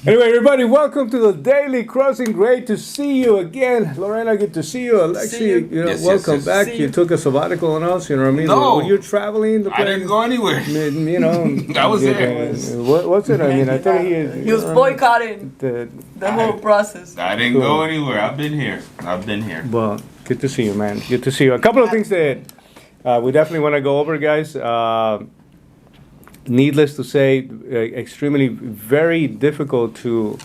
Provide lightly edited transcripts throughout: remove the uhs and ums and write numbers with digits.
Anyway, everybody, welcome to the Daily Crossing. Great to see you again. Lorena, good to see you. Alexi, welcome back. You took a sabbatical on us, you know what I mean? No. When you're traveling, I didn't go anywhere. You know. I was there. What's it? I mean, I thought he was boycotting the whole process. I didn't go anywhere. I've been here. Well, good to see you, man. Good to see you. A couple of things that we definitely want to go over, guys. Needless to say, extremely very difficult to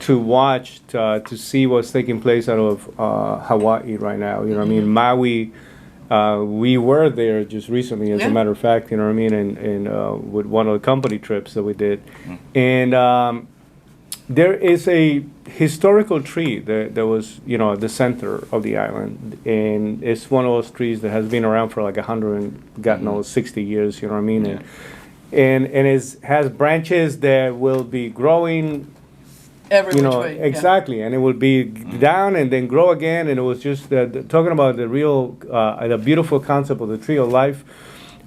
watch, to see what's taking place out of Hawaii right now. You know what I mean? Maui, we were there just recently, as a matter of fact, you know what I mean, and with one of the company trips that we did. And there is a historical tree that was, at the center of the island. And it's one of those trees that has been around for like 100 and God knows 60 years, you know what I mean? Yeah. And has branches that will be growing every which way. Exactly, and it will be down and then grow again. And it was just talking about the real, the beautiful concept of the tree of life.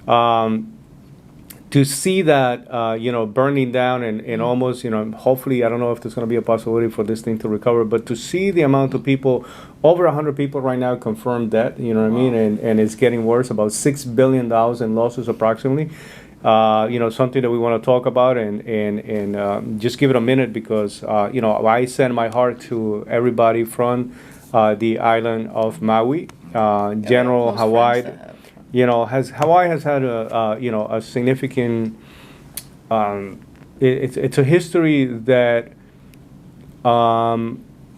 To see that, burning down and almost, hopefully, I don't know if there's going to be a possibility for this thing to recover, but to see the amount of people, over 100 people right now confirmed dead, you know what I mean, and it's getting worse, about $6 billion in losses approximately. Something that we want to talk about and just give it a minute because, I send my heart to everybody from the island of Maui, General Hawaii. Hawaii has had a significant, it's a history that,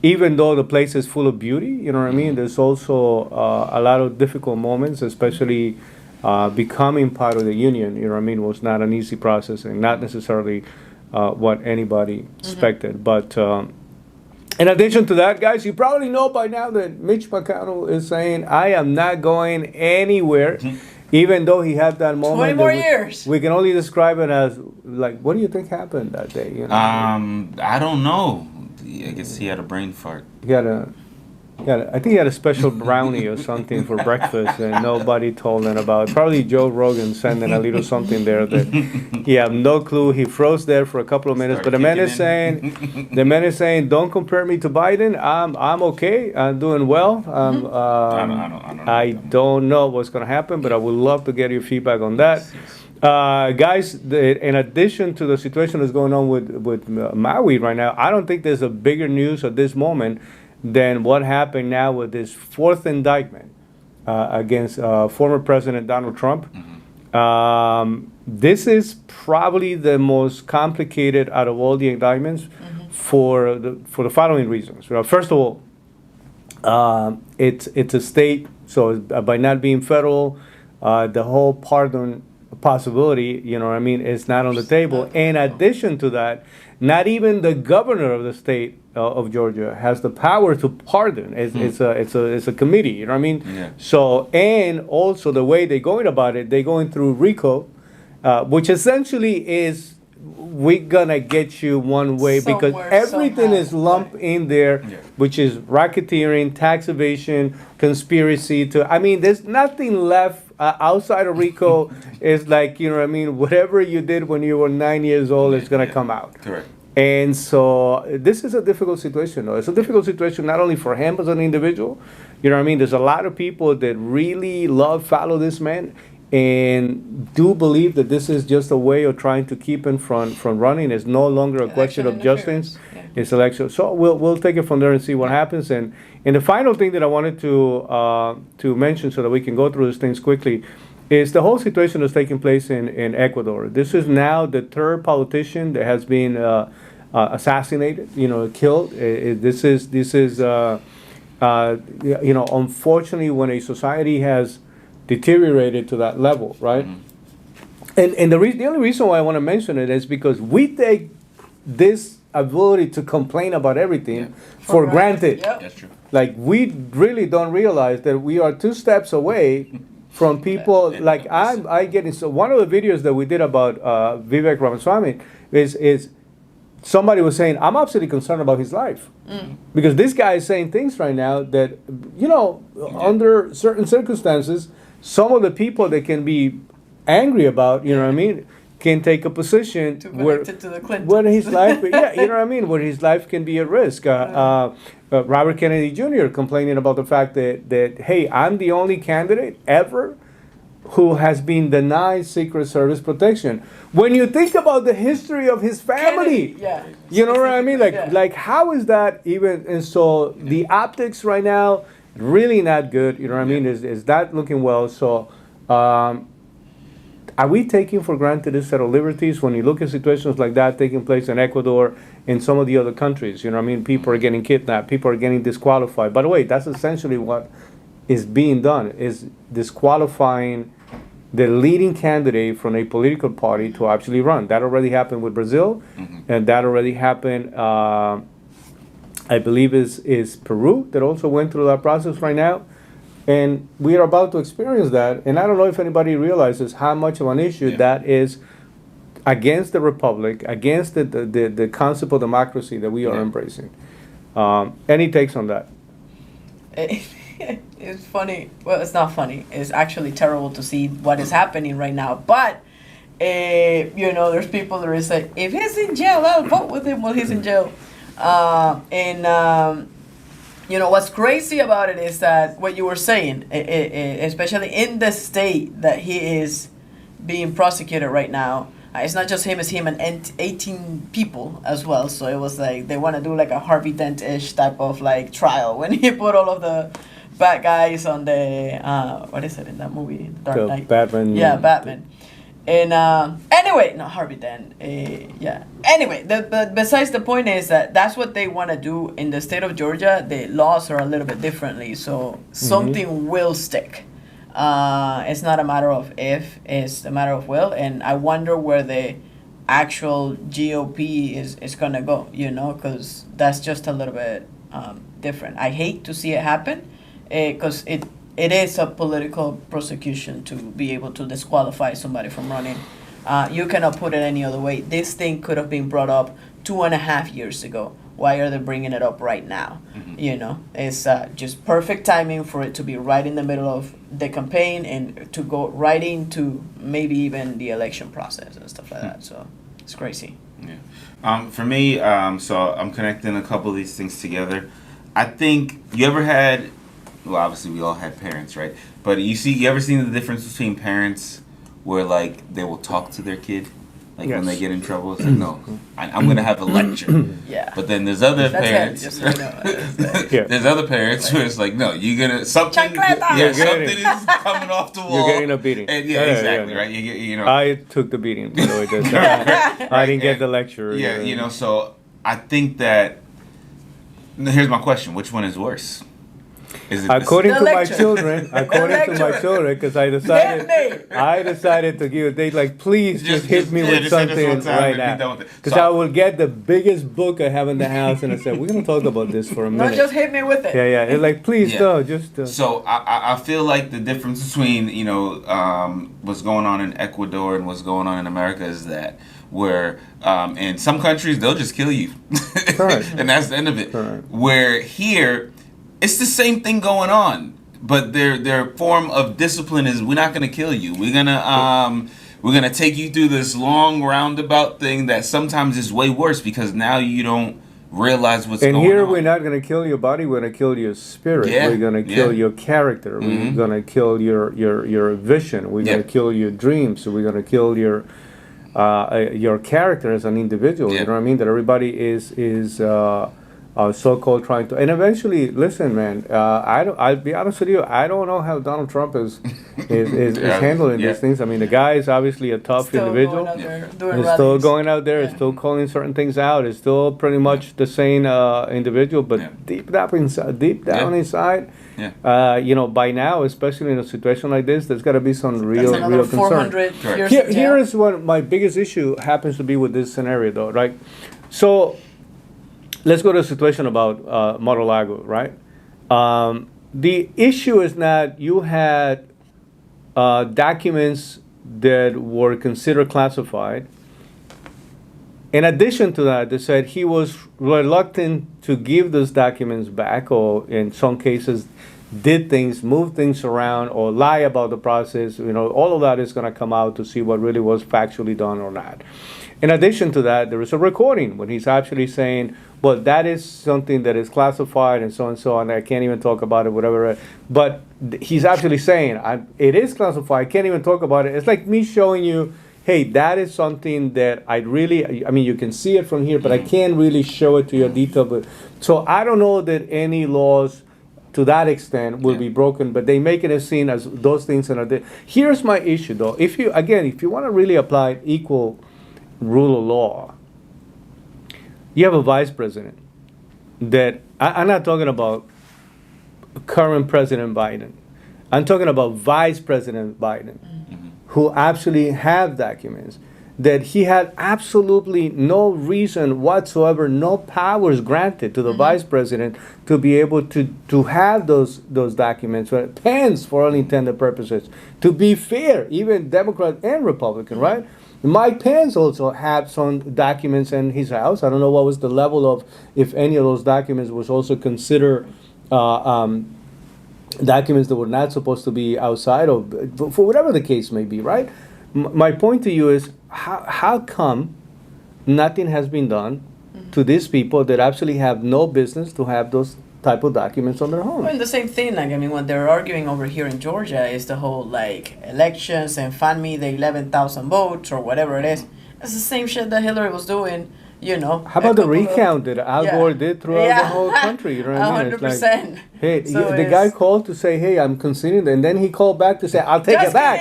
even though the place is full of beauty, you know what I mean, there's also a lot of difficult moments, especially becoming part of the union, you know what I mean, was not an easy process and not necessarily what anybody expected. But in addition to that, guys, you probably know by now that Mitch McConnell is saying, I am not going anywhere, even though he had that moment. 20 more years. We can only describe it as, like, what do you think happened that day? You know? I don't know. I guess he had a brain fart. I think he had a special brownie or something for breakfast, and nobody told him about it. Probably Joe Rogan sent in a little something there that he had no clue. He froze there for a couple of minutes, but the man is saying, don't compare me to Biden. I'm okay. I'm doing well. I don't know what's going to happen, but I would love to get your feedback on that. Guys, in addition to the situation that's going on with Maui right now, I don't think there's a bigger news at this moment than what happened now with this fourth indictment against former President Donald Trump. This is probably the most complicated out of all the indictments for the following reasons. First of all, it's a state, so by not being federal, the whole pardon possibility, you know what I mean, is not on the table. In addition to that, not even the governor of the state of Georgia has the power to pardon. It's a committee, you know what I mean? Yeah. So, and also the way they're going about it, they're going through RICO, which essentially is, we're gonna get you one way because everything is lumped in there, which is racketeering, tax evasion, conspiracy there's nothing left outside of RICO. Is like, you know what I mean, whatever you did when you were 9 years old is gonna come out. Correct. And so this is a difficult situation, though. It's a difficult situation not only for him as an individual, you know what I mean? There's a lot of people that really follow this man and do believe that this is just a way of trying to keep him from running. It's no longer a question of justice. It's election. So we'll take it from there and see what happens. And the final thing that I wanted to mention so that we can go through these things quickly is the whole situation that's taking place in Ecuador. This is now the third politician that has been assassinated, killed. This is unfortunately, when a society has deteriorated to that level, right? And the only reason why I want to mention it is because we take this ability to complain about everything for granted. Yep. That's true. Like, we really don't realize that we are 2 steps away from people. Like, I get so one of the videos that we did about Vivek Ramaswamy is somebody was saying, I'm absolutely concerned about his life. Because this guy is saying things right now that, under certain circumstances, some of the people that can be angry about, you know what I mean, can take a position To where connect it to the Clintons. where his life, yeah, you know what I mean, where his life can be at risk. Robert Kennedy Jr. complaining about the fact that hey, I'm the only candidate ever who has been denied Secret Service protection. When you think about the history of his family, Kennedy, yeah. you know what I mean? Yeah. Like how is that even? And so the optics right now really not good. You know what I mean? Is that looking well? So. Are we taking for granted this set of liberties when you look at situations like that taking place in Ecuador and some of the other countries? You know what I mean? People are getting kidnapped. People are getting disqualified. By the way, that's essentially what is being done, is disqualifying the leading candidate from a political party to actually run. That already happened with Brazil, and that already happened, I believe, is Peru, that also went through that process right now. And we are about to experience that. And I don't know if anybody realizes how much of an issue that is against the republic, against the concept of democracy that we are embracing. Any takes on that? It's funny. Well, it's not funny. It's actually terrible to see what is happening right now. But, there's people that are saying, if he's in jail, I'll vote with him while he's in jail. What's crazy about it is that what you were saying, especially in the state that he is being prosecuted right now, it's not just him, it's him and 18 people as well. So it was like they want to do like a Harvey Dent-ish type of like trial when he put all of the bad guys on the, what is it in that movie? Dark Knight. Batman. Yeah, Batman. And anyway, not Harvey Dent. Yeah. Anyway, but besides the point is that that's what they want to do in the state of Georgia. The laws are a little bit differently, so something will stick. It's not a matter of if; it's a matter of will. And I wonder where the actual GOP is gonna go. Because that's just a little bit different. I hate to see it happen, because it is a political prosecution to be able to disqualify somebody from running. You cannot put it any other way. This thing could have been brought up 2.5 years ago. Why are they bringing it up right now? It's just perfect timing for it to be right in the middle of the campaign and to go right into maybe even the election process and stuff like that. So it's crazy. Yeah. For me, so I'm connecting a couple of these things together. I think you ever had, well, obviously we all had parents, right? But you ever seen the difference between parents where like they will talk to their kid, like when they get in trouble? It's like, no, I'm gonna have a lecture. Yeah. But then there's other parents. Just so you know, There's other parents where it's like, no, you're gonna something. Chancleta! Something is coming off the wall. You're getting a beating. And exactly, right? You know. I took the beating, by the way. I didn't get the lecture. Yeah, so I think that. Here's my question: which one is worse? Is it according to my lecture. children, because I decided to give a date. Like, please just hit me with something right now, because I will get the biggest book I have in the house, and I said we're gonna talk about this for a minute. No, just hit me with it. Yeah. It's like, please no, just. So I feel like the difference between what's going on in Ecuador and what's going on in America is that where in some countries they'll just kill you, and that's the end of it. Correct. Where here, it's the same thing going on, but their form of discipline is we're not gonna kill you. We're gonna take you through this long roundabout thing that sometimes is way worse because now you don't realize what's going on. And here we're not gonna kill your body. We're gonna kill your spirit. Yeah. We're gonna kill your character. We're gonna kill your vision. We're gonna kill your dreams. We're gonna kill your character as an individual. You know what I mean? That everybody is so-called trying to, and eventually, listen, man. I'll be honest with you. I don't know how Donald Trump is handling these things. I mean, the guy is obviously a tough individual. He's still going out there. He's still calling certain things out. He's still pretty much the same individual, but deep down inside. By now, especially in a situation like this, there's got to be some real concern. Here is what my biggest issue happens to be with this scenario, though, right? So let's go to a situation about Mar-a-Lago, right? The issue is not you had documents that were considered classified. In addition to that, they said he was reluctant to give those documents back, or in some cases, did things, moved things around, or lie about the process. All of that is going to come out to see what really was factually done or not. In addition to that, there is a recording when he's actually saying, well, that is something that is classified and so, and I can't even talk about it, whatever. But he's actually saying, it is classified, I can't even talk about it. It's like me showing you, hey, that is something that you can see it from here, but I can't really show it to you in detail. But, so I don't know that any laws to that extent will be broken, but they make it seem as those things are there. Here's my issue, though. If you want to really apply equal rule of law, you have a vice president that, I'm not talking about current President Biden. I'm talking about Vice President Biden, who actually have documents that he had absolutely no reason whatsoever, no powers granted to the vice president to be able to have those documents, Pence for all intended purposes. To be fair, even Democrat and Republican, right? Mike Pence also had some documents in his house. I don't know what was the level of, if any of those documents was also considered documents that were not supposed to be outside of, for whatever the case may be, right? My point to you is, how come nothing has been done to these people that actually have no business to have those type of documents on their home? Well, the same thing, what they're arguing over here in Georgia is the whole, elections and find me the 11,000 votes or whatever it is. It's the same shit that Hillary was doing, How about the recount that Al Gore did throughout the whole country? You know what I mean? 100%. Like, hey, the guy called to say, hey, I'm considering it. And then he called back to say, I'll take it back.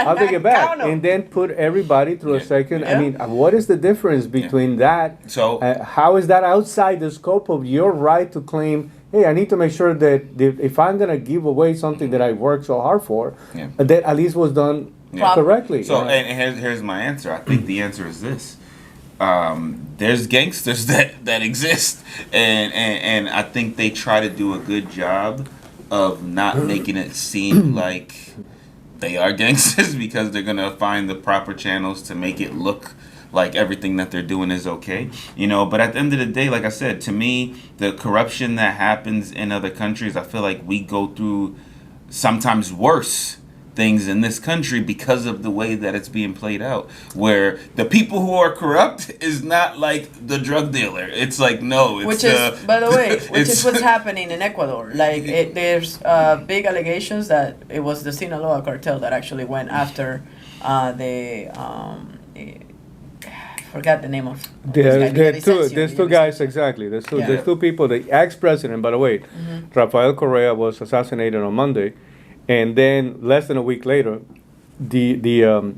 I'll take it back. And then put everybody through a second. Yeah. I mean, what is the difference between that? So how is that outside the scope of your right to claim, hey, I need to make sure that if I'm going to give away something that I worked so hard for, that at least was done correctly. So, and here's my answer. I think the answer is this. There's gangsters that exist, and I think they try to do a good job of not making it seem like they are gangsters, because they're gonna find the proper channels to make it look like everything that they're doing is okay, But at the end of the day, like I said, to me, the corruption that happens in other countries, I feel like we go through sometimes worse things in this country because of the way that it's being played out, where the people who are corrupt is not like the drug dealer. It's like, no, it's by the way, is what's happening in Ecuador. There's big allegations that it was the Sinaloa cartel that actually went after forgot the name of there's two guys, exactly. There's two people. The ex-president, by the way, Rafael Correa, was assassinated on Monday. And then less than a week later, the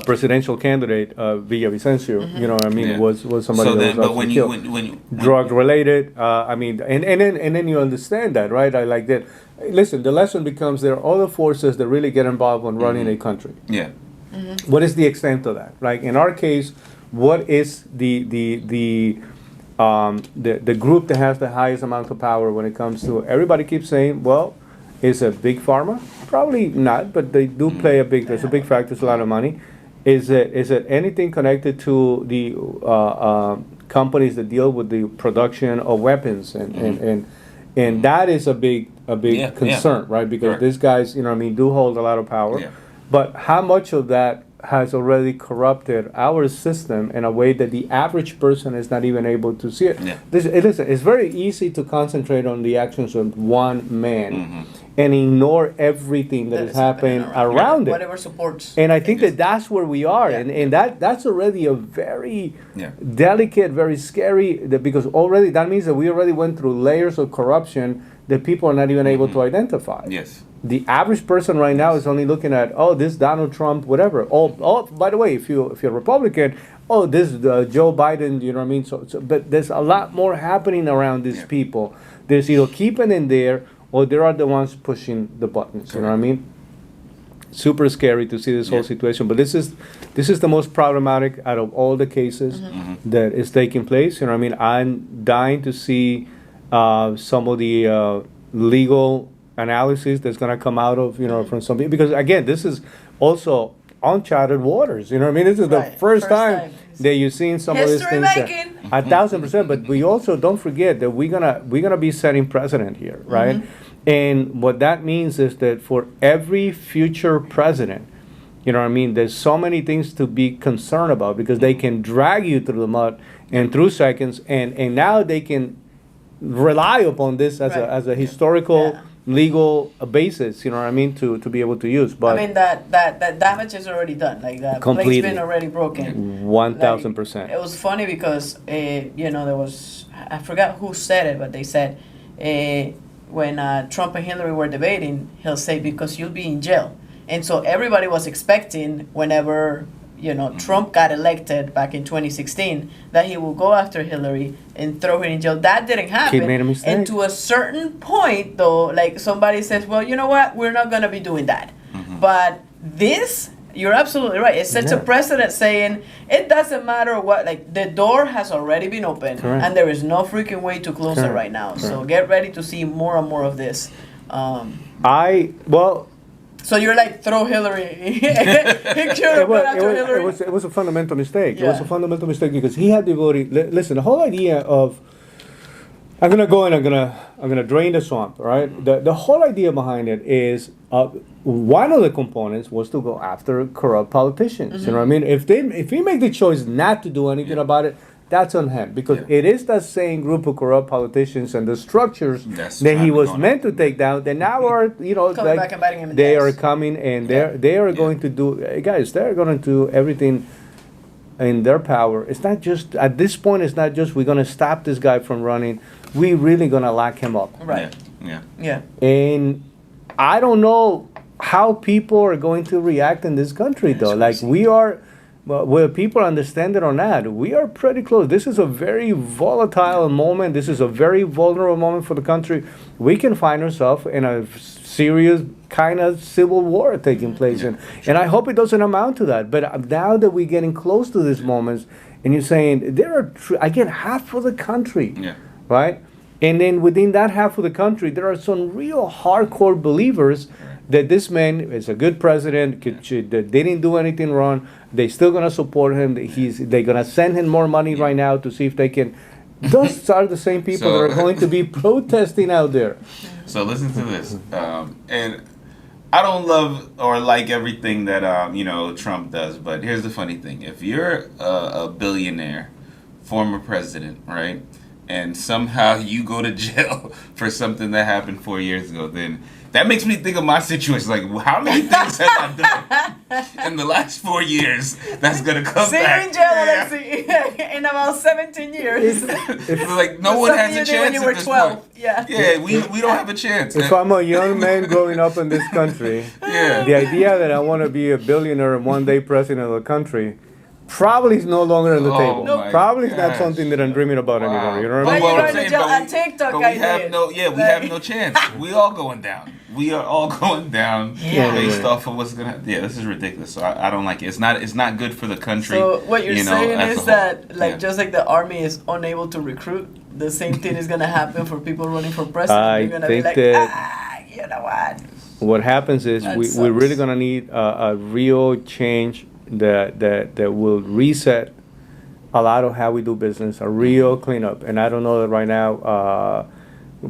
presidential candidate Villavicencio, you know what I mean, was somebody that was actually killed. Drug related. And then you understand that, right? I like that. Listen, the lesson becomes there are other forces that really get involved when running a country. Yeah. What is the extent of that? Like in our case, what is the group that has the highest amount of power when it comes to? Everybody keeps saying, well, is it big pharma? Probably not, but they do play there's a big factor, it's a lot of money. Is it anything connected to the companies that deal with the production of weapons? And that is a big concern, right? Because these guys, do hold a lot of power. Yeah. But how much of that has already corrupted our system in a way that the average person is not even able to see it? Yeah. It's very easy to concentrate on the actions of one man and ignore everything that is happening around it. Whatever supports. And I think that's where we are. Yeah. And that's already a very delicate, very scary, because already that means that we already went through layers of corruption that people are not even able to identify. Yes. The average person right now is only looking at, this Donald Trump, whatever. Oh, by the way, if you're Republican, this Joe Biden, you know what I mean? So, but there's a lot more happening around these people. There's either keeping in there, or they are the ones pushing the buttons. You know what I mean? Super scary to see this whole situation. But this is the most problematic out of all the cases that is taking place. You know what I mean? I'm dying to see some of the legal analysis that's going to come out of, from some people. Because, again, this is also uncharted waters. You know what I mean? This is the first time that you've seen some of these things. 1,000%. But we also don't forget that we're gonna be setting precedent here, right? And what that means is that for every future president, you know what I mean, there's so many things to be concerned about because they can drag you through the mud and through seconds, and now they can rely upon this as Right. a historical Yeah. legal basis, you know what I mean, to be able to use. But I mean that damage is already done. Like that Completely. plate's been already broken. 1000%. It was funny because there was, I forgot who said it, but they said when Trump and Hillary were debating, he'll say because you'll be in jail, and so everybody was expecting whenever Trump got elected back in 2016 that he will go after Hillary and throw her in jail. That didn't happen. He made a mistake. And to a certain point, though, like somebody says, well, you know what? We're not going to be doing that. But this, you're absolutely right. It sets a Yeah. precedent saying it doesn't matter what, like the door has already been opened Correct. and there is no freaking way to close it Correct. right now. So Correct. get ready to see more and more of this. So you're like, throw Hillary. He should have gone after Hillary. It was a fundamental mistake. It was Yeah. a fundamental mistake because he had the ability. Listen, the whole idea of I'm gonna go and I'm gonna drain the swamp. Right. The whole idea behind it is one of the components was to go after corrupt politicians. You know what I mean? If he make the choice not to do anything about it, that's on him because it is that same group of corrupt politicians and the structures that he was meant to take down. That now are Coming back and biting him in they the are ass. coming and they are going to do guys. They're going to do everything in their power. It's not just at this point. It's not just we're going to stop this guy from running. We really going to lock him up. Right. Yeah. And I don't know how people are going to react in this country, though. Like we are, whether people understand it or not, we are pretty close. This is a very volatile moment. This is a very vulnerable moment for the country. We can find ourselves in a serious kind of civil war taking place, and I hope it doesn't amount to that. But now that we're getting close to these moments, and you're saying there are, again, half of the country, right? And then within that half of the country, there are some real hardcore believers that this man is a good president, that they didn't do anything wrong. They're still going to support him. They're going to send him more money right now to see if they can. Those are the same people that are going to be protesting out there. So listen to this. And I don't love or like everything that Trump does, but here's the funny thing. If you're a billionaire, former president, right? And somehow you go to jail for something that happened 4 years ago, then that makes me think of my situation. Like, how many things have I done in the last 4 years that's going to come See you back? in jail, Alexi, in about 17 years. It's like no one has a chance when you were at this 12. point. Yeah. Yeah, we don't have a chance. If I'm a young man growing up in this country, the idea that I want to be a billionaire and one day president of the country probably is no longer on the table. my Probably is not gosh. something that I'm dreaming about anymore. You know what I Well, mean? you're going to jail on TikTok, but I we have did. we have no chance. We all going down. We are all going down based off of what's gonna. Yeah, this is ridiculous. So I don't like it. It's not good for the country. So what you're saying as a is whole. that, like, just like the army is unable to recruit, the same thing is gonna happen for people running for president. I You're gonna think be like, that you know what? what happens is That we're sucks. really gonna need a real change that will reset a lot of how we do business, a real cleanup. And I don't know that right now.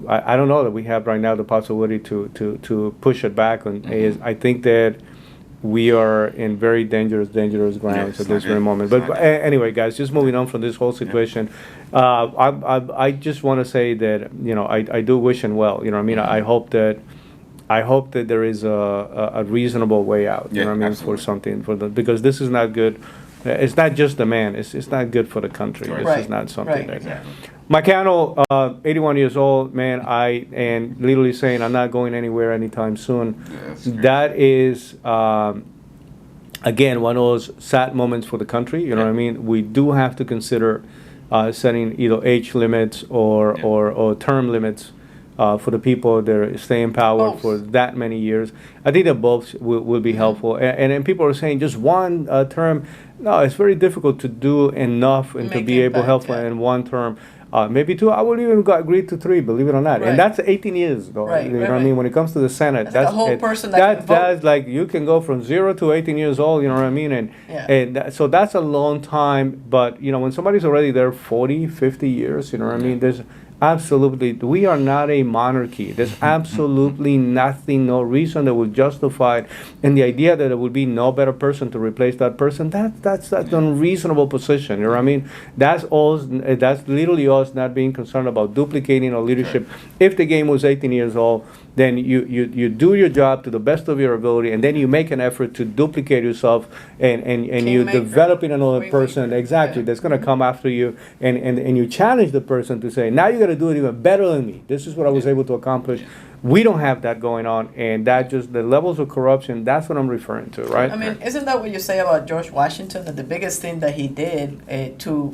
I don't know that we have right now the possibility to push it back. I think that we are in very dangerous grounds at this very moment. But anyway, guys, just moving on from this whole situation, I just want to say that I do wish him well. You know what I mean? I hope that there is a reasonable way out. You know what I mean? Absolutely. For something because this is not good. It's not just the man. It's not good for the country. Right. This is not something that. Exactly. Mike Cannell, 81 years old, man. And literally saying I'm not going anywhere anytime soon. Yeah, that's great. That is again one of those sad moments for the country. You know what I mean? We do have to consider setting either age limits or term limits for the people that stay in power Both. for that many years. I think that both will be helpful. And then people are saying just one term. No, it's very difficult to do enough and to Make be able impact, helpful yeah. in one term. Maybe two. I would even agree to three, believe it or not. Right. And that's 18 years, though. Right, You know right, what I mean? right. When it comes to the Senate, That's like a whole person that can vote. that's like you can go from 0 to 18 years old. You know what I mean? So that's a long time. But when somebody's already there 40, 50 years, you know what I mean? Absolutely. We are not a monarchy. There's absolutely nothing, no reason that would justify it. And the idea that there would be no better person to replace that person, that's an unreasonable position. You know what I mean? That's literally us not being concerned about duplicating our leadership. If the game was 18 years old, then you do your job to the best of your ability, and then you make an effort to duplicate yourself, and you Kingmaker. developing another person, Waymaker. exactly, Yeah. that's going to come after you, and you challenge the person to say, now you got to do it even better than me. This is what I was able to accomplish. We don't have that going on, and that just, the levels of corruption, that's what I'm referring to, right? I mean, isn't that what you say about George Washington? That the biggest thing that he did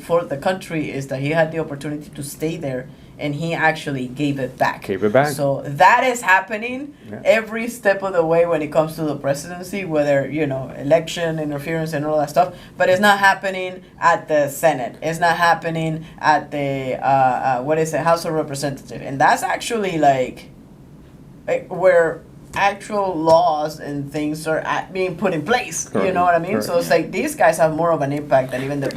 for the country is that he had the opportunity to stay there, and he actually gave it back. Gave it back. So that is happening Yeah. every step of the way when it comes to the presidency, whether, election interference and all that stuff. But it's not happening at the Senate. It's not happening at the House of Representatives, and that's actually where actual laws and things are being put in place. You Correct. know what I mean? Correct. So it's like these guys have more of an impact than even the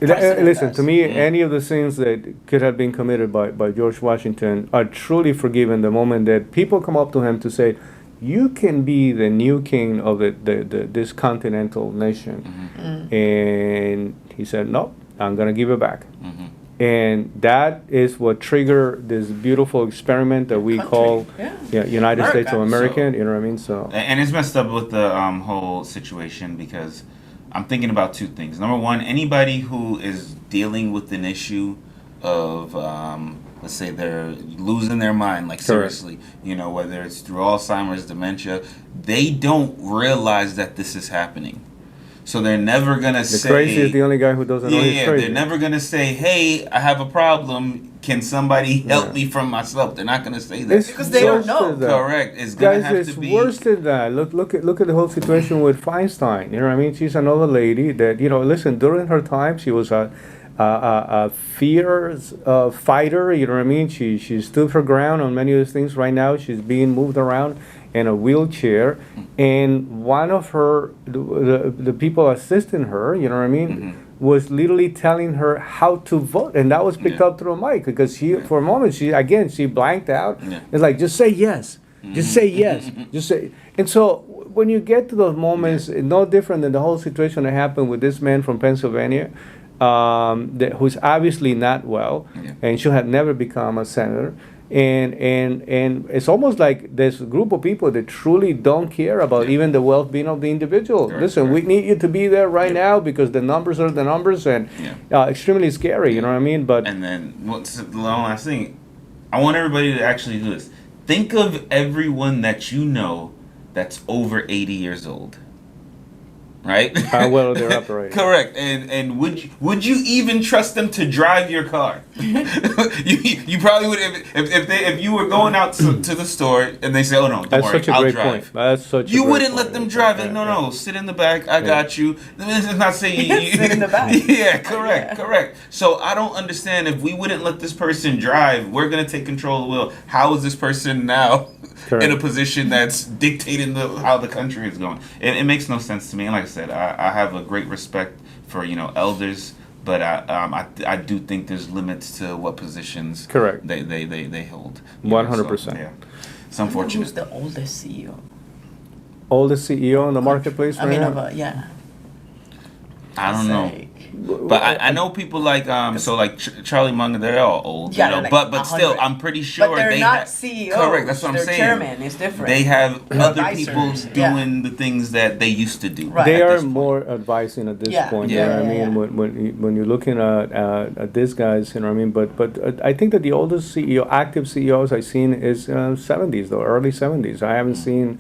Listen, president to does. me, any of the sins that could have been committed by George Washington are truly forgiven the moment that people come up to him to say, you can be the new king of this continental nation. And he said, no, I'm going to give it back. And that is what triggered this beautiful experiment that we Country, call yeah. United States of America. America. You know what I mean? So And it's messed up with the whole situation because I'm thinking about two things. Number one, anybody who is dealing with an issue of, let's say they're losing their mind, like seriously, whether it's through Alzheimer's, dementia, they don't realize that this is happening. So they're never going to say... The crazy is the only guy who doesn't know he's crazy. They're never going to say, hey, I have a problem. Can somebody help me from myself? They're not going to say that. It's Because they don't worse know. than that. Correct. It's going to Guys, have it's to be... worse than that. Look at the whole situation with Feinstein. You know what I mean? She's another lady that, listen, during her time, she was a fierce fighter. You know what I mean? She stood her ground on many of these things. Right now, she's being moved around in a wheelchair, and one of her the people assisting her, you know what I mean, was literally telling her how to vote, and that was picked up through a mic because for a moment she blanked out. It's like, just say yes, just say yes, just say. And so when you get to those moments, no different than the whole situation that happened with this man from Pennsylvania, who's obviously not well, and should have never become a senator. And it's almost like there's a group of people that truly don't care about even the well-being of the individual. Listen, we need you to be there right now because the numbers are the numbers, and extremely scary. You know what I mean? But and then what's the last thing? I want everybody to actually do this. Think of everyone that you know that's over 80 years old. Right? How well they're operating. Correct. And would you even trust them to drive your car? you probably would if you were going out to the store and they say, "Oh no, don't that's worry, such a I'll great drive." point. That's such a You great wouldn't point. let them drive. Like, Yeah, no, sit in the back. I got you. This is not saying you Sit in the back. Yeah, correct. So I don't understand if we wouldn't let this person drive, we're gonna take control of the wheel. How is this person now in a position that's dictating how the country is going? It makes no sense to me. And like I said, I have a great respect for elders, but I do think there's limits to what positions Correct. they hold. 100%. Yeah, it's unfortunate. Who's the oldest CEO? Oldest CEO in the marketplace I right mean, now? I don't know. Like, But I know people like Charlie Munger. They're all old, Yeah, they're like but still, 100. I'm pretty sure but they're they not have, CEOs. Correct, that's what I'm they're saying. Chairman. It's different. They have other people Advisors, yeah. doing the things that they used to do. Right. They at are this point. more advising at this Yeah. point. Yeah. You know what I Yeah, mean? When you're looking at these guys, you know what I mean? But I think that the oldest active CEOs I've seen is 70s, though, early 70s. I haven't seen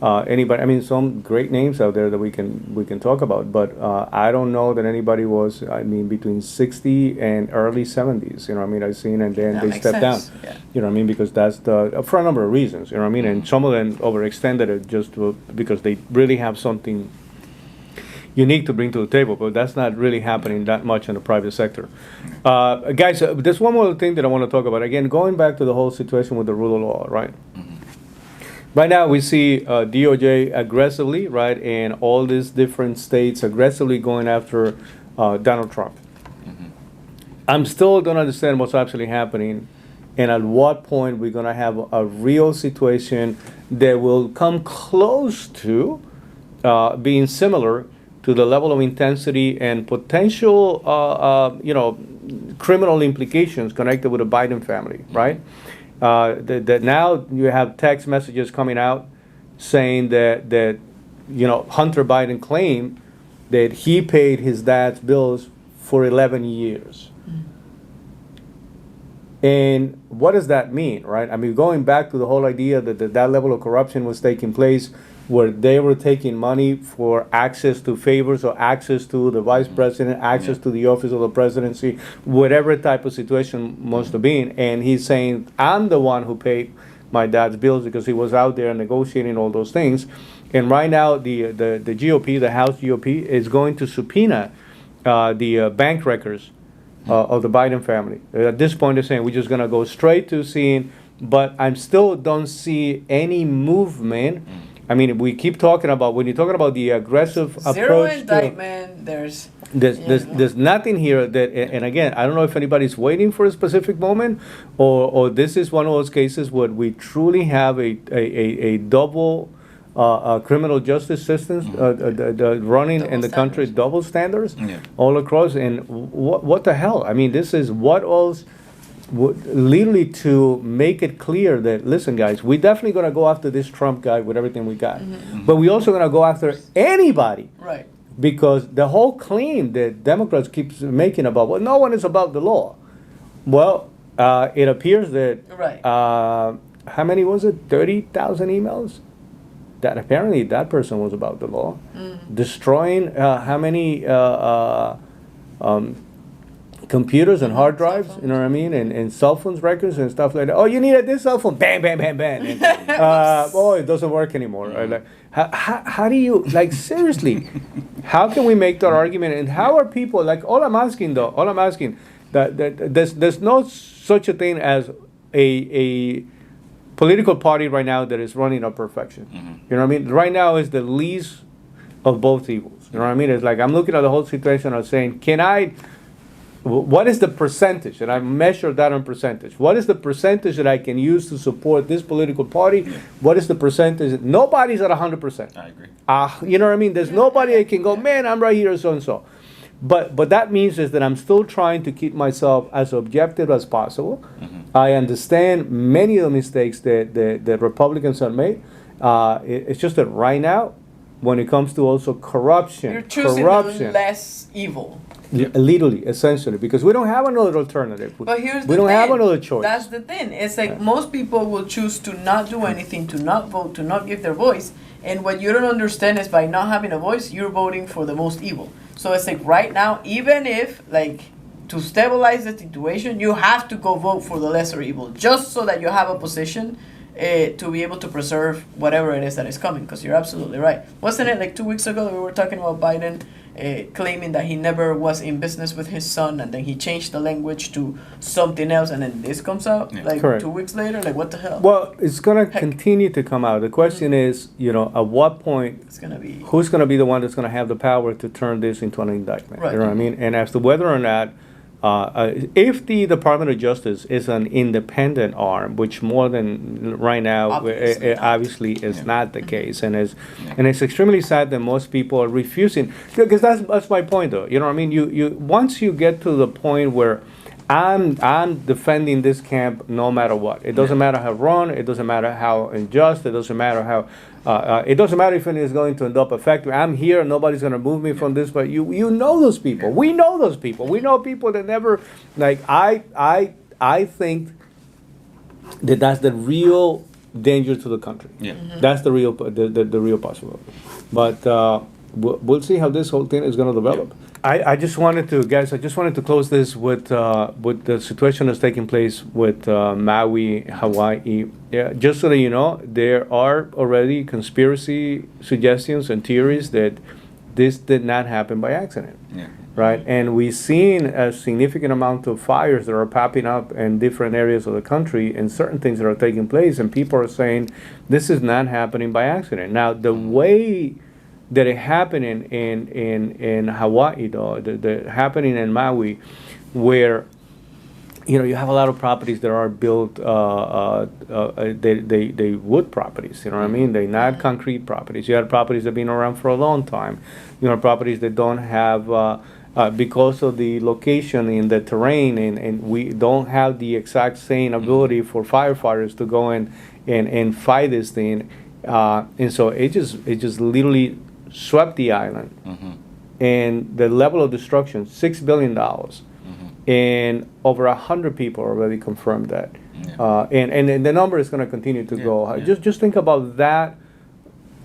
anybody. I mean, some great names out there that we can talk about, but I don't know that anybody was. I mean, between 60 and early 70s. You know what I mean? I've seen, and then That they makes stepped down. sense, yeah. You know what I mean? Because that's for a number of reasons. You know what I mean? And some of them overextended it just because they really have something unique to bring to the table, but that's not really happening that much in the private sector. Guys, there's one more thing that I want to talk about. Again, going back to the whole situation with the rule of law, right? Right now, we see DOJ aggressively, right, in all these different states aggressively going after Donald Trump. I'm still don't understand what's actually happening and at what point we're going to have a real situation that will come close to being similar to the level of intensity and potential, criminal implications connected with the Biden family, right? That now you have text messages coming out saying that Hunter Biden claimed that he paid his dad's bills for 11 years. And what does that mean, right? I mean, going back to the whole idea that that level of corruption was taking place, where they were taking money for access to favors or access to the vice president, access to the office of the presidency, whatever type of situation must have been. And he's saying, I'm the one who paid my dad's bills because he was out there negotiating all those things. And right now, the GOP, the House GOP, is going to subpoena the bank records of the Biden family. At this point, they're saying we're just going to go straight to seeing, but I still don't see any movement. I mean, we keep talking about, when you're talking about the aggressive Zero approach indictment, there's nothing here that, and again, I don't know if anybody's waiting for a specific moment, or this is one of those cases where we truly have a double criminal justice system running Double in the country, standards. double standards Yeah. all across. And what the hell? I mean, this is what else literally to make it clear that, listen, guys, we're definitely going to go after this Trump guy with everything we got. But we're also going to go after anybody. right. Because the whole claim that Democrats keep making about, well, no one is above the law. Well, it appears that, Right. how many was it? 30,000 emails? That apparently that person was about the law. Destroying how many computers and hard drives, you know what I mean? And cell phones records and stuff like that. Oh, you needed this cell phone? Bang, bang, bang, bang. And, oh, it doesn't work anymore. Like, how do you, like, seriously, how can we make that argument? And how are people, like, all I'm asking, that there's no such a thing as a political party right now that is running on perfection. You know what I mean? Right now is the least of both evils. You know what I mean? It's like I'm looking at the whole situation and saying, what is the percentage? And I measure that on percentage. What is the percentage that I can use to support this political party? What is the percentage? Nobody's at 100%. I agree. You know what I mean? There's nobody that can go, man, I'm right here, so and so. But that means is that I'm still trying to keep myself as objective as possible. I understand many of the mistakes that Republicans have made. It's just that right now, when it comes to also corruption, You're choosing the less evil. literally, essentially, because we don't have another alternative. But here's we the don't thing. have another choice. That's the thing. It's like most people will choose to not do anything, to not vote, to not give their voice. And what you don't understand is by not having a voice, you're voting for the most evil. So it's like right now, even if, like, to stabilize the situation, you have to go vote for the lesser evil, just so that you have a position to be able to preserve whatever it is that is coming. Because you're absolutely right. Wasn't it like 2 weeks ago that we were talking about Biden claiming that he never was in business with his son, and then he changed the language to something else, and then this comes out like Correct. 2 weeks later? Like, what the hell? Well, it's going to continue to come out. The question is, at what point, It's going to be... who's going to be the one that's going to have the power to turn this into an indictment? Right. You know what I mean? And as to whether or not, if the Department of Justice is an independent arm, which more than right now, obviously is not the case, and it's extremely sad that most people are refusing, because that's my point, though. You know what I mean? You once you get to the point where I'm defending this camp no matter what. It doesn't matter how wrong. It doesn't matter how unjust. It doesn't matter how. It doesn't matter if it is going to end up affecting. I'm here. Nobody's going to move me from this. But you know those people. We know those people. We know people that never like. I think that's the real danger to the country. Yeah. That's the real the real possibility. But we'll see how this whole thing is going to develop. I just wanted to close this with the situation that's taking place with Maui, Hawaii. Yeah, just so that you know, there are already conspiracy suggestions and theories that this did not happen by accident. Yeah. Right? And we've seen a significant amount of fires that are popping up in different areas of the country and certain things that are taking place, and people are saying this is not happening by accident. Now, the way that it happened in Hawaii, though, the happening in Maui, where you have a lot of properties that are built, they wood properties, you know what I mean? They're not concrete properties. You have properties that have been around for a long time. You know, properties that don't have, because of the location in the terrain, and we don't have the exact same ability for firefighters to go in and fight this thing. And so it just literally swept the island. And the level of destruction, $6 billion. And over 100 people already confirmed that. And the number is going to continue to go. Just think about that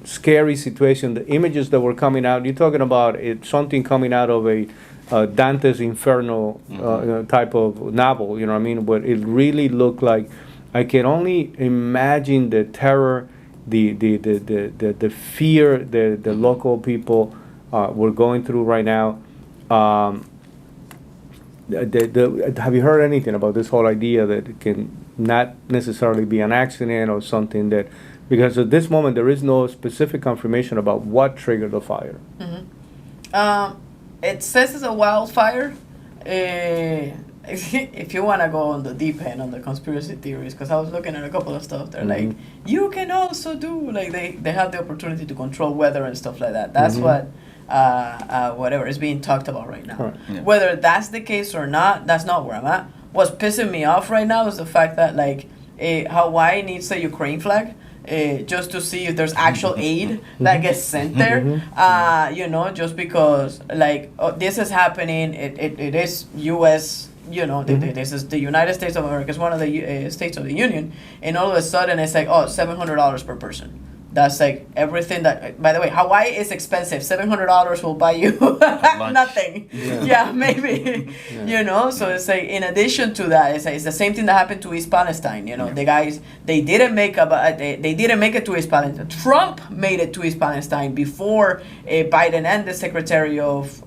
scary situation, the images that were coming out. You're talking about something coming out of a Dante's Inferno type of novel, you know what I mean? But it really looked like, I can only imagine the terror, the fear the local people were going through right now. Have you heard anything about this whole idea that it can not necessarily be an accident or something that, because at this moment there is no specific confirmation about what triggered the fire? It says it's a wildfire. If you want to go on the deep end on the conspiracy theories, because I was looking at a couple of stuff, they're like, you can also do, like, they have the opportunity to control weather and stuff like that. That's what whatever is being talked about right now. Right. Yeah. Whether that's the case or not, that's not where I'm at. What's pissing me off right now is the fact that, like, Hawaii needs a Ukraine flag. Just to see if there's actual aid that gets sent there, you know, just because, like, this is happening, it is U.S., you know, this is the United States of America, it's one of the states of the Union, and all of a sudden it's like, oh, $700 per person. That's like everything that, by the way, Hawaii is expensive. $700 will buy you nothing. Yeah, maybe. You know, so it's like, in addition to that, it's the same thing that happened to East Palestine. You know, the guys, they didn't make it to East Palestine. Trump made it to East Palestine before Biden and the Secretary of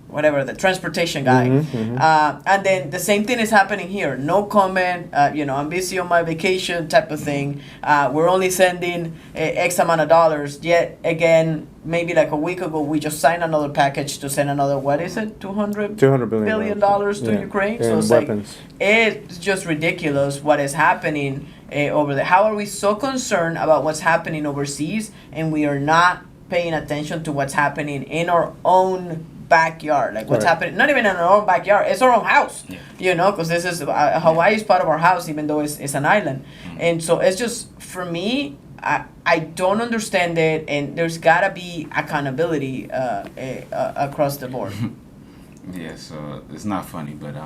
whatever, the transportation guy. And then the same thing is happening here. No comment, you know, I'm busy on my vacation type of thing. We're only sending X amount of dollars. Yet again, maybe like a week ago, we just signed another package to send another, what is it, $200 billion to Ukraine? So it's weapons. like, it's just ridiculous what is happening over there. How are we so concerned about what's happening overseas, and we are not paying attention to what's happening in our own backyard, like what's happening, not even in our own backyard, it's our own house, you know, because this is, Hawaii is part of our house, even though it's an island. And so it's just, for me, I don't understand it, and there's gotta be accountability across the board. Yeah, so it's not funny, but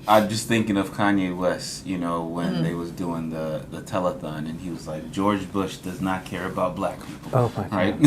I'm just thinking of Kanye West, you know, when they was doing the telethon, and he was like, George Bush does not care about black people. Oh my God. Right?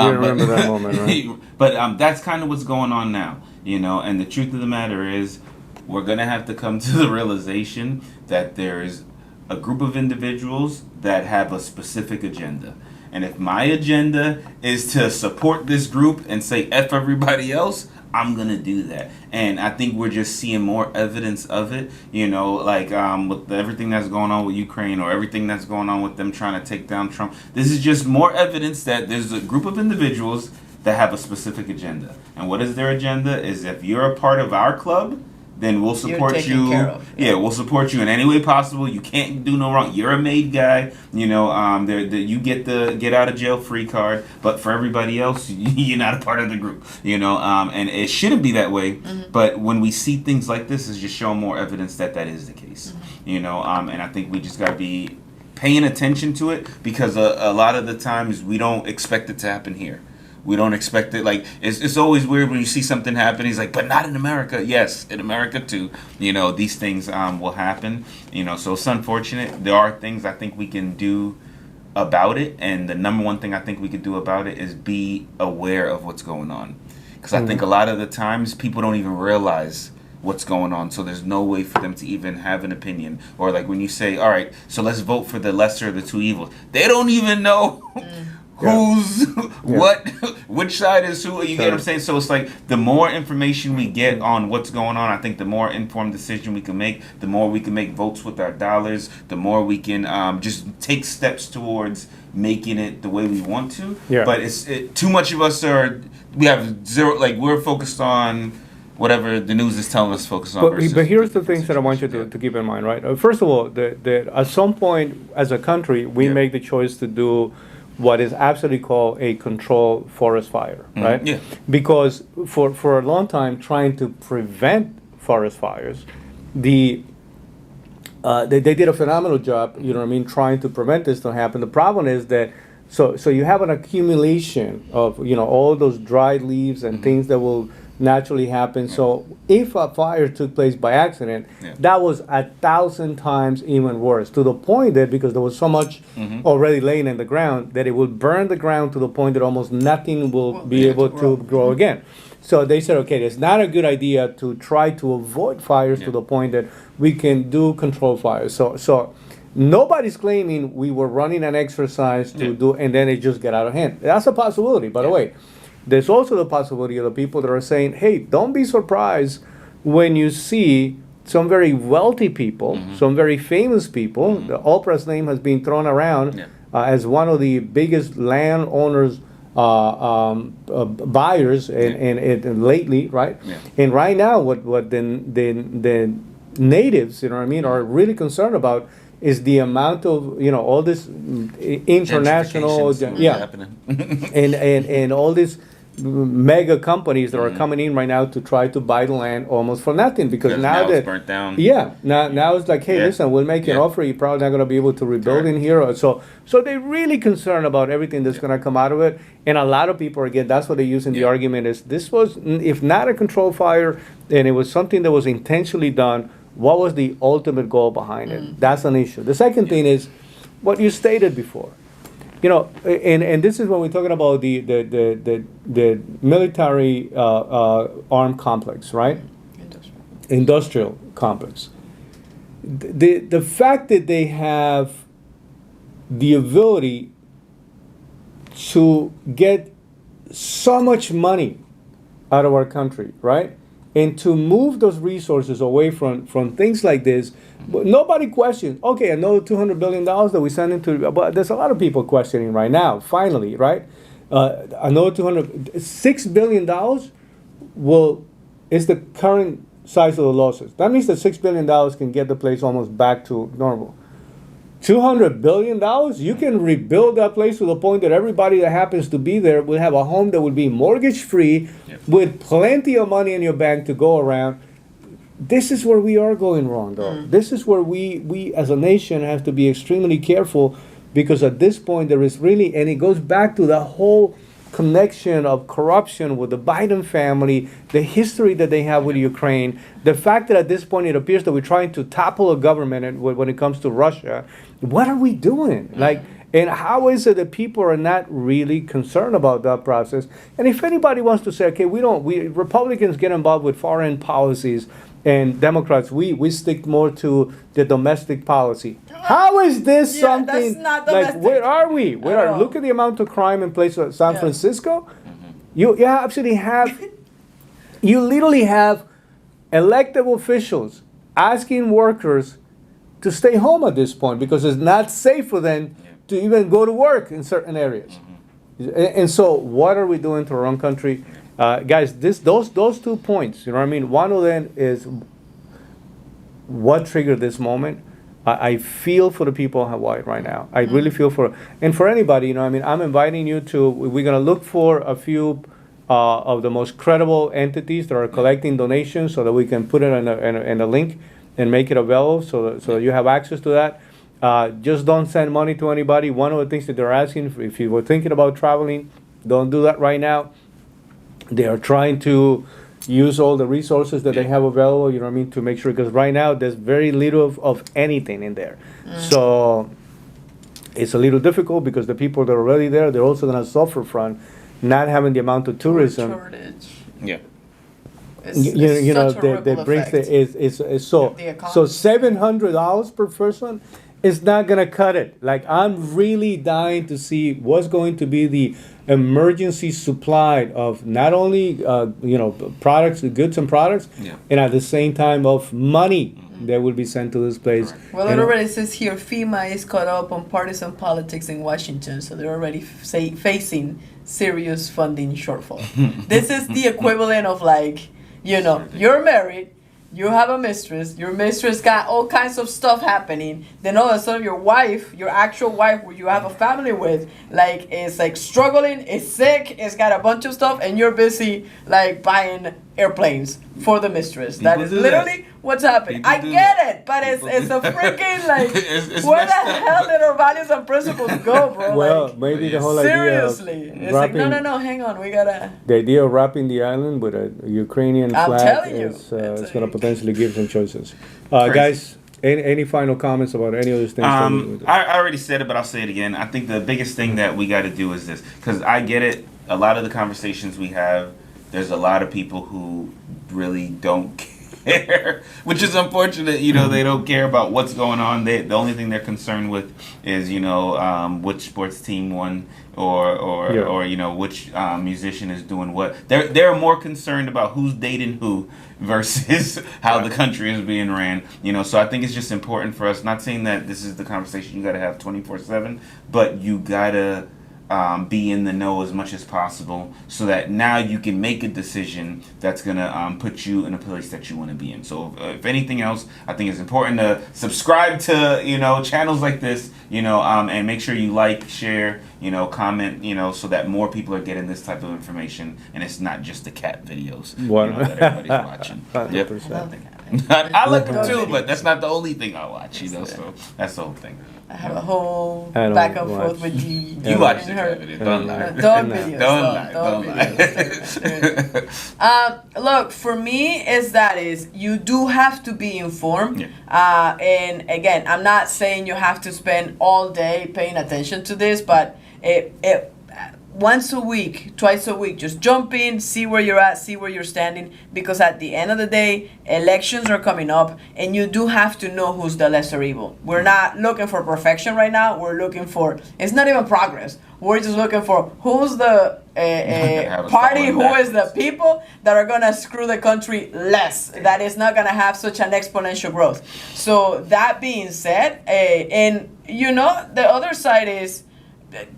You remember that moment, right? But that's kind of what's going on now, you know, and the truth of the matter is, we're going to have to come to the realization that there is a group of individuals that have a specific agenda. And if my agenda is to support this group and say F everybody else, I'm going to do that. And I think we're just seeing more evidence of it, you know, like with everything that's going on with Ukraine, or everything that's going on with them trying to take down Trump. This is just more evidence that there's a group of individuals that have a specific agenda. And what is their agenda? Is if you're a part of our club, then we'll support you. Yeah, we'll support you in any way possible. You can't do no wrong. You're a made guy. You know, you get the get out of jail free card. But for everybody else, you're not a part of the group. You know, and it shouldn't be that way. But when we see things like this, it's just showing more evidence that that is the case. You know, and I think we just got to be paying attention to it, because a lot of the times we don't expect it to happen here. We don't expect it. Like, it's always weird when you see something happen. He's like, but not in America. Yes, in America too. You know, these things will happen. You know, so it's unfortunate. There are things I think we can do about it. And the number one thing I think we could do about it is be aware of what's going on. Because I think a lot of the times people don't even realize what's going on. So there's no way for them to even have an opinion. Or like when you say, all right, so let's vote for the lesser of the two evils. They don't even know who's what, which side is who. You get what I'm saying? So it's like, the more information we get on what's going on, I think the more informed decision we can make, the more we can make votes with our dollars, the more we can just take steps towards making it the way we want to. But too much of us we have zero, like, we're focused on whatever the news is telling us to focus on. But, versus but here's the different things that I want you situations. to keep in mind, right? First of all, at some point as a country, we Yeah. make the choice to do what is absolutely called a controlled forest fire, right? Yeah. Because for a long time, trying to prevent forest fires, they did a phenomenal job, you know what I mean, trying to prevent this from happening. The problem is that, so you have an accumulation of, you know, all those dried leaves and things that will naturally happen. So if a fire took place by accident, Yeah. that was 1,000 times even worse, to the point that because there was so much already laying in the ground, that it would burn the ground to the point that almost nothing will be be able able to to grow again. So they said, okay, it's not a good idea to try to avoid fires to Yeah. the point that we can do control fires. So nobody's claiming we were running an exercise to Yeah. do, and then it just got out of hand. That's a possibility, by the way. There's also the possibility of the people that are saying, hey, don't be surprised when you see some very wealthy people, some very famous people. The Oprah's name has been thrown around Yeah. as one of the biggest landowners buyers and lately, right? Yeah. And right now, what the natives, you know what I mean, are really concerned about is the amount of, you know, all this international, Gentrification's yeah, happening. and all these mega companies that are coming in right now to try to buy the land almost for nothing because Because now now that it's burnt down. yeah, now it's like, hey, Yeah. listen, we'll make an Yeah. offer. You're probably not going to be able to rebuild in here. So they're really concerned about everything that's going to come out of it. And a lot of people, again, that's what they use in the Yeah. argument is this was, if not a controlled fire, and it was something that was intentionally done, what was the ultimate goal behind it? That's an issue. The second thing is what you stated before. You know, and this is when we're talking about the military armed complex, right? Industrial complex. The fact that they have the ability to get so much money out of our country, right? And to move those resources away from things like this, but nobody questions. Okay, another $200 billion that we send into, but there's a lot of people questioning right now. Finally, right? Another $6 billion is the current size of the losses. That means that $6 billion can get the place almost back to normal. $200 billion, you can rebuild that place to the point that everybody that happens to be there will have a home that will be mortgage free, with plenty of money in your bank to go around. This is where we are going wrong, though. This is where we as a nation have to be extremely careful, because at this point there is really, and it goes back to the whole connection of corruption with the Biden family, the history that they have with Ukraine, the fact that at this point it appears that we're trying to topple a government when it comes to Russia. What are we doing? Like, and how is it that people are not really concerned about that process? And if anybody wants to say, okay, we Republicans get involved with foreign policies, and Democrats, we stick more to the domestic policy. How is this Yeah, something that's not like? domestic. Where are we? Where At are? all. Look at the amount of crime in places like San Yeah. Francisco. You absolutely have. You literally have elected officials asking workers to stay home at this point because it's not safe for them to even go to work in certain areas. And so, what are we doing to our own country? Guys, those 2 points, you know what I mean? One of them is what triggered this moment. I feel for the people in Hawaii right now. I really feel and for anybody, you know, I mean, I'm inviting you to, we're going to look for a few of the most credible entities that are collecting donations so that we can put it in a link and make it available so that you have access to that. Just don't send money to anybody. One of the things that they're asking, if you were thinking about traveling, don't do that right now. They are trying to use all the resources that they have available, you know what I mean, to make sure, because right now there's very little of anything in there. So it's a little difficult because the people that are already there, they're also going to suffer from not having the amount of tourism. Shortage. Yeah. It's You know, such a ripple that brings effect. it's so The economy. so $700 per person is not gonna cut it. Like, I'm really dying to see what's going to be the emergency supply of not only products, goods and products, Yeah. and at the same time of money that will be sent to this place. Well, And- it already says here FEMA is caught up on partisan politics in Washington, so they're already facing serious funding shortfall. This is the equivalent of like You know, you're married, you have a mistress, your mistress got all kinds of stuff happening, then all of a sudden your wife, your actual wife who you have a family with, like is like struggling, is sick, is got a bunch of stuff, and you're busy like buying airplanes for the mistress. That is literally what's happening. I get it, but it's a freaking like It's where the messed up. hell did our values and principles go, bro? Well, like, maybe the whole idea seriously. of It's like wrapping, no, hang on, we gotta the idea of wrapping the island with a Ukrainian I'm flag telling you, is it's it's going to like- potentially give some choices. Crazy. Guys, any final comments about any of those things? I already said it, but I'll say it again. I think the biggest thing that we got to do is this, because I get it. A lot of the conversations we have, there's a lot of people who really don't care, which is unfortunate. You know, they don't care about what's going on. The only thing they're concerned with is, you know, which sports team won, or you know, which musician is doing what. They're more concerned about who's dating who versus how the country is being ran. You know, so I think it's just important for us. Not saying that this is the conversation you got to have 24/7, but you gotta be in the know as much as possible, so that now you can make a decision that's gonna put you in a place that you want to be in. So if anything else, I think it's important to subscribe to, you know, channels like this, you know, and make sure you like, share, you know, comment, you know, so that more people are getting this type of information, and it's not just the cat videos, you know, that everybody's watching. Yep. 100%. I like them too, but that's not the only thing I watch, you know. So that's the whole thing. I have a whole I don't back and watch. forth with G. You watch the and her. cat videos, don't lie. Dog No. videos. Don't lie. dog Don't videos. lie. Look, for me, is you do have to be informed. Yeah. And again, I'm not saying you have to spend all day paying attention to this, but it once a week, twice a week, just jump in, see where you're at, see where you're standing, because at the end of the day, elections are coming up, and you do have to know who's the lesser evil. We're not looking for perfection right now. We're looking for, it's not even progress. We're just looking for who's the Have us party, following who is the backwards. people that are going to screw the country less, that is not going to have such an exponential growth. So that being said, and you know, the other side is,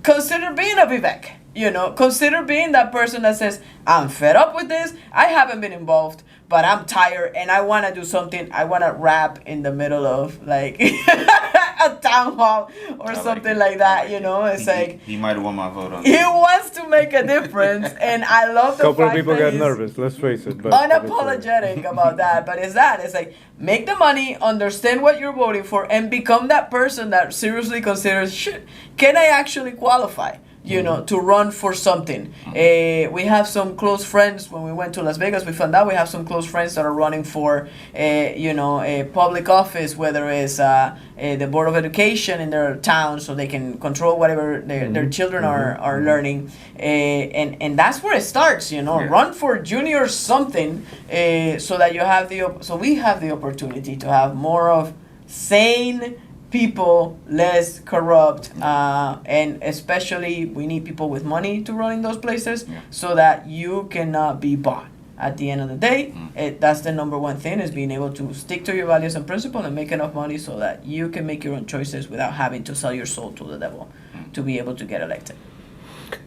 consider being a Vivek. You know, consider being that person that says, I'm fed up with this. I haven't been involved, but I'm tired and I want to do something. I want to rap in the middle of like a town hall or something like that. You know, it's like he might have won my vote on he that. wants to make a difference. And I love the couple of fact people that got he's nervous. Let's face it. But unapologetic about that. But it's like, make the money, understand what you're voting for, and become that person that seriously considers, shit, can I actually qualify? You know, to run for something. We have some close friends. When we went to Las Vegas, we found out we have some close friends that are running for, you know, a public office, whether it's the Board of Education in their town, so they can control whatever their children are learning. And that's where it starts, you know. Yeah. Run for junior something, so that you have so we have the opportunity to have more of sane people, less corrupt, and especially we need people with money to run in those places, so that you cannot be bought. At the end of the day, that's the number one thing, is being able to stick to your values and principles and make enough money so that you can make your own choices without having to sell your soul to the devil to be able to get elected.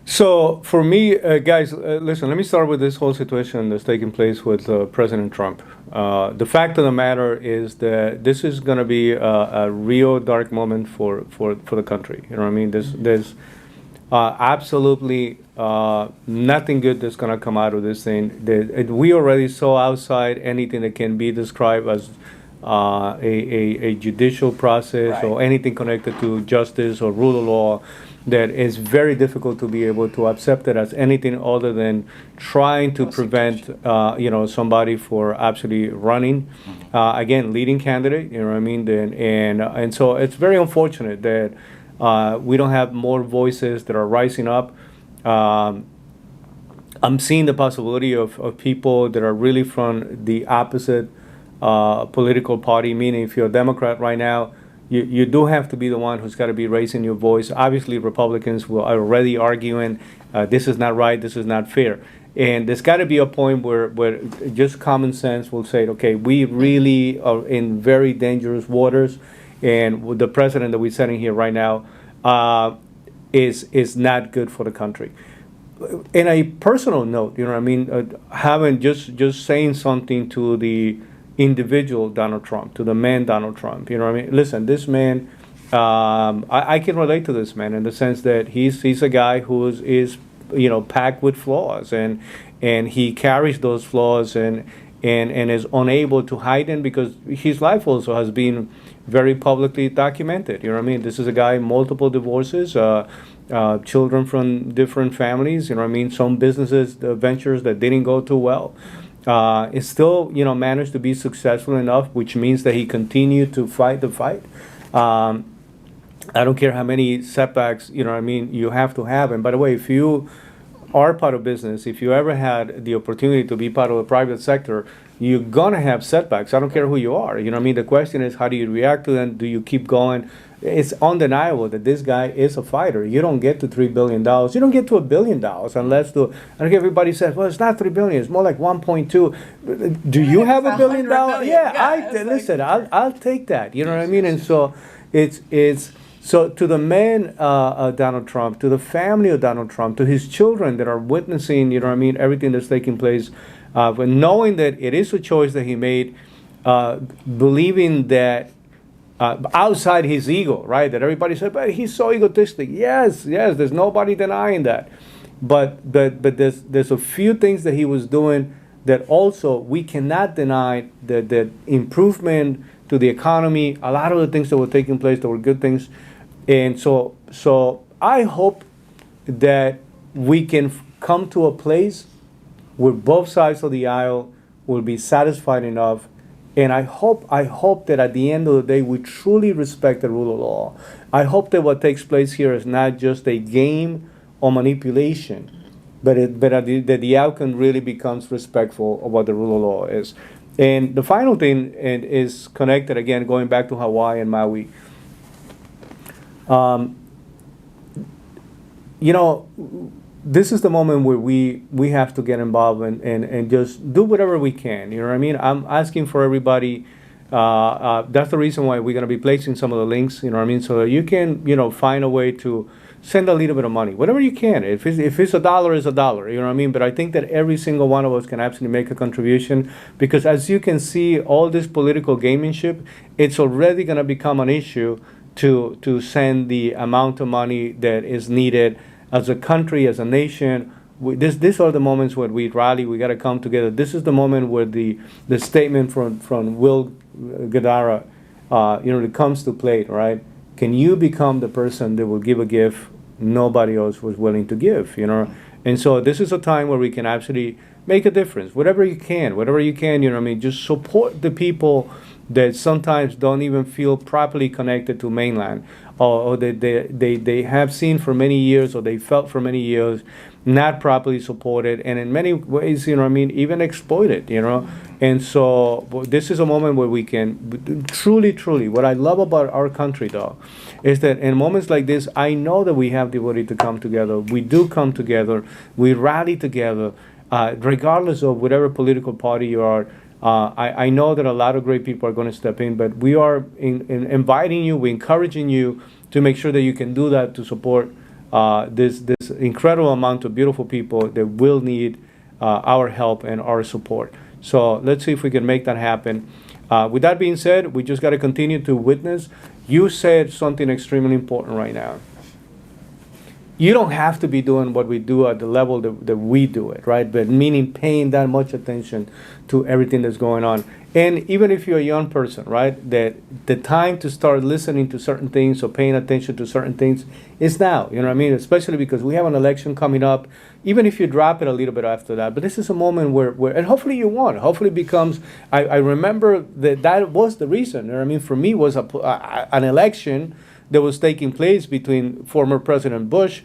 So for me, guys, listen, let me start with this whole situation that's taking place with President Trump. The fact of the matter is that this is going to be a real dark moment for the country. You know what I mean? There's absolutely nothing good that's going to come out of this thing. We already saw outside anything that can be described as a judicial process, or anything connected to justice or rule of law, that is very difficult to be able to accept it as anything other than trying to prevent you know, somebody for actually running, again, leading candidate, you know what I mean? And so it's very unfortunate that we don't have more voices that are rising up. I'm seeing the possibility of people that are really from the opposite political party, meaning if you're a Democrat right now, you do have to be the one who's got to be raising your voice. Obviously, Republicans are already arguing, this is not right, this is not fair. And there's got to be a point where just common sense will say, okay, we really are in very dangerous waters, and with the president that we're sitting here right now is not good for the country. in a personal note, you know what I mean, having just saying something to the individual Donald Trump, to the man Donald Trump, you know what I mean. Listen, this man, I can relate to this man in the sense that he's a guy who is packed with flaws, and he carries those flaws and is unable to hide them because his life also has been very publicly documented. You know what I mean? This is a guy, multiple divorces, children from different families. You know what I mean? Some businesses, ventures that didn't go too well. It still, managed to be successful enough, which means that he continued to fight the fight. I don't care how many setbacks, you know what I mean, you have to have. And by the way, if you are part of business, if you ever had the opportunity to be part of the private sector, you're going to have setbacks. I don't care who you are. You know what I mean? The question is, how do you react to them? Do you keep going? It's undeniable that this guy is a fighter. You don't get to $3 billion. You don't get to $1 billion unless I don't care, everybody says, well, it's not $3 billion. It's more like 1.2. Do you have $1 billion? Yeah, listen, I'll take that. You know what I mean? And so so to the man, Donald Trump, to the family of Donald Trump, to his children that are witnessing, you know what I mean, everything that's taking place, but knowing that it is a choice that he made, believing that outside his ego, right? That everybody said, but he's so egotistic. Yes, there's nobody denying that. But there's a few things that he was doing that also we cannot deny that improvement to the economy, a lot of the things that were taking place that were good things. And so I hope that we can come to a place where both sides of the aisle will be satisfied enough. And I hope that at the end of the day, we truly respect the rule of law. I hope that what takes place here is not just a game or manipulation, but that the outcome really becomes respectful of what the rule of law is. And the final thing is connected, again, going back to Hawaii and Maui. This is the moment where we have to get involved and just do whatever we can. You know what I mean? I'm asking for everybody. That's the reason why we're going to be placing some of the links, you know what I mean? So that you can, find a way to send a little bit of money, whatever you can. If it's $1, it's $1, you know what I mean? But I think that every single one of us can absolutely make a contribution, because as you can see, all this political gamingship, it's already going to become an issue to send the amount of money that is needed as a country, as a nation. These are the moments where we rally. We got to come together. This is the moment where the statement from Will Gadara, it comes to play, right? Can you become the person that will give a gift nobody else was willing to give, And so this is a time where we can actually make a difference. Whatever you can, you know what I mean? Just support the people that sometimes don't even feel properly connected to mainland, or they have seen for many years, or they felt for many years not properly supported, and in many ways, even exploited, And so this is a moment where we can truly, what I love about our country, though, is that in moments like this, I know that we have the ability to come together. We do come together. We rally together, regardless of whatever political party you are. I know that a lot of great people are going to step in, but we are inviting you, we're encouraging you to make sure that you can do that to support this incredible amount of beautiful people that will need our help and our support. So let's see if we can make that happen. With that being said, we just got to continue to witness. You said something extremely important right now. You don't have to be doing what we do at the level that we do it, right? But meaning paying that much attention to everything that's going on. And even if you're a young person, right, that the time to start listening to certain things or paying attention to certain things is now, you know what I mean? Especially because we have an election coming up, even if you drop it a little bit after that. But this is a moment where and hopefully you won. Hopefully it becomes, I remember that was the reason, you know what I mean? For me, was an election that was taking place between former President Bush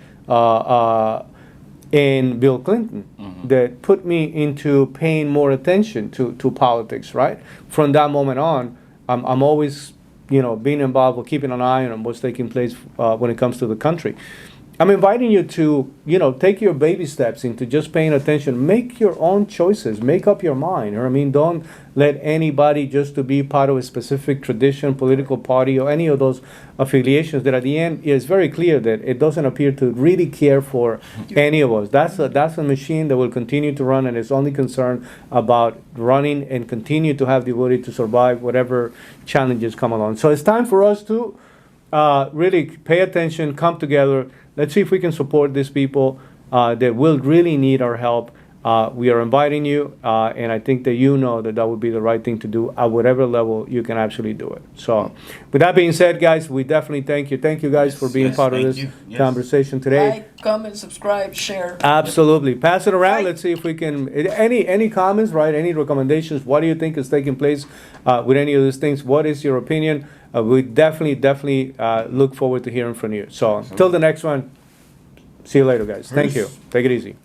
and Bill Clinton, that put me into paying more attention to politics, right? From that moment on, I'm always, being involved or keeping an eye on what's taking place when it comes to the country. I'm inviting you to, take your baby steps into just paying attention. Make your own choices. Make up your mind. Or, don't let anybody just to be part of a specific tradition, political party, or any of those affiliations that at the end is very clear that it doesn't appear to really care for any of us. That's a machine that will continue to run and is only concerned about running and continue to have the ability to survive whatever challenges come along. So it's time for us to really pay attention, come together. Let's see if we can support these people that will really need our help. We are inviting you, and I think that that would be the right thing to do at whatever level you can actually do it. So, with that being said, guys, we definitely thank you. Thank you, guys, for being part of this conversation today. Like, comment, subscribe, share. Absolutely. Pass it around. Right. Let's see if we can. Any comments, right? Any recommendations? What do you think is taking place with any of these things? What is your opinion? We definitely look forward to hearing from you. So, until the next one, see you later, guys. Thank you. Take it easy.